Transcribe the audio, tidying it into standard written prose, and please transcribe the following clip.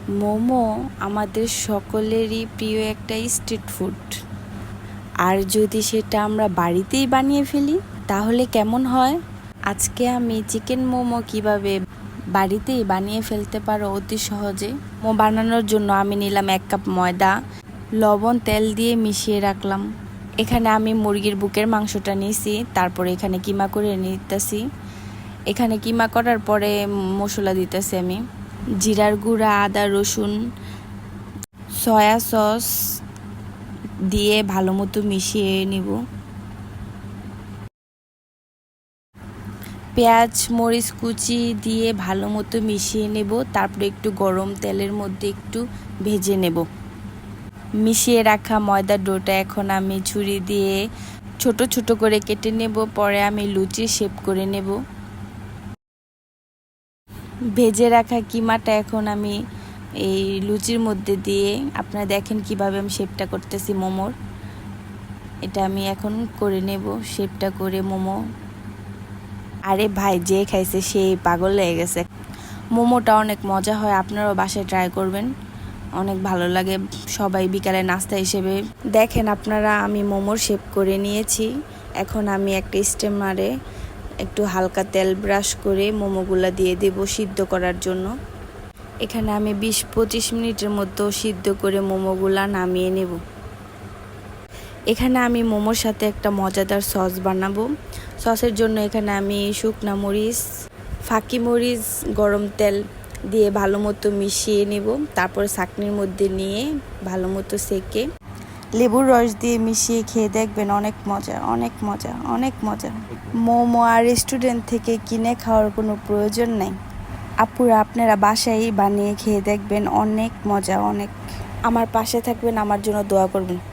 মোমো আমাদের সকলেরই প্রিয় একটা স্ট্রিট ফুড। আর যদি সেটা আমরা বাড়িতেই বানিয়ে ফেলি তাহলে কেমন হয়? আজকে আমি চিকেন মোমো কিভাবে বাড়িতেই বানিয়ে ফেলতে পারো অতি সহজে। মোমো বানানোর জন্য আমি নিলাম 1 কাপ ময়দা, লবণ, তেল দিয়ে মিশিয়ে রাখলাম। এখানে আমি মুরগির বুকের মাংসটা নিয়েছি, তারপরে এখানে কিমা করে নিতেছি। এখানে কিমা করার পরে মশলা দিতেছি আমি জিরার গুঁড়া, আদা, রসুন, সয়া সস দিয়ে ভালো মতো মিশিয়ে নিব। পেঁয়াজ, মরিচ কুচি দিয়ে ভালো মতো মিশিয়ে নেব। তারপরে একটু গরম তেলের মধ্যে একটু ভেজে নেব। মিশিয়ে রাখা ময়দার ডোটা এখন আমি ছুরি দিয়ে ছোট ছোট করে কেটে নেব। পরে আমি লুচি শেপ করে নেব। ভেজে রাখা কিমাটা এখন আমি এই লুচির মধ্যে দিয়ে, আপনারা দেখেন কিভাবে আমি শেপটা করতেছি মোমোর। এটা আমি এখন করে নেব শেপটা করে মোমো। আরে ভাই, যে খাইছে সেই পাগল লেগে গেছে। মোমোটা অনেক মজা হয়, আপনারাও বাসায় ট্রাই করবেন, অনেক ভালো লাগে সবাই বিকালে নাস্তা হিসেবে। দেখেন আপনারা, আমি মোমোর শেপ করে নিয়েছি। এখন আমি একটা স্টিমারে একটু হালকা তেল ব্রাশ করে মোমোগুলা দিয়ে দেব সিদ্ধ করার জন্য। এখানে আমি 20-25 মিনিটের মতো সিদ্ধ করে মোমোগুলা নামিয়ে নেব। এখানে আমি মোমোর সাথে একটা মজাদার সস বানাবো। সসের জন্য এখানে আমি শুকনা মরিচ, ফাঁকি মরিচ, গরম তেল দিয়ে ভালো মতো মিশিয়ে নেব। তারপর ছাঁকনির মধ্যে নিয়ে ভালো মতো সেকে লেবুর রস দিয়ে মিশিয়ে খেয়ে দেখবেন, অনেক মজা, অনেক মজা, অনেক মজা। মোমো আর রেস্টুরেন্ট থেকে কিনে খাওয়ার কোনো প্রয়োজন নেই। আপুরা, আপনারা বাসায় বানিয়ে খেয়ে দেখবেন, অনেক মজা, অনেক। আমার পাশে থাকবেন, আমার জন্য দোয়া করবেন।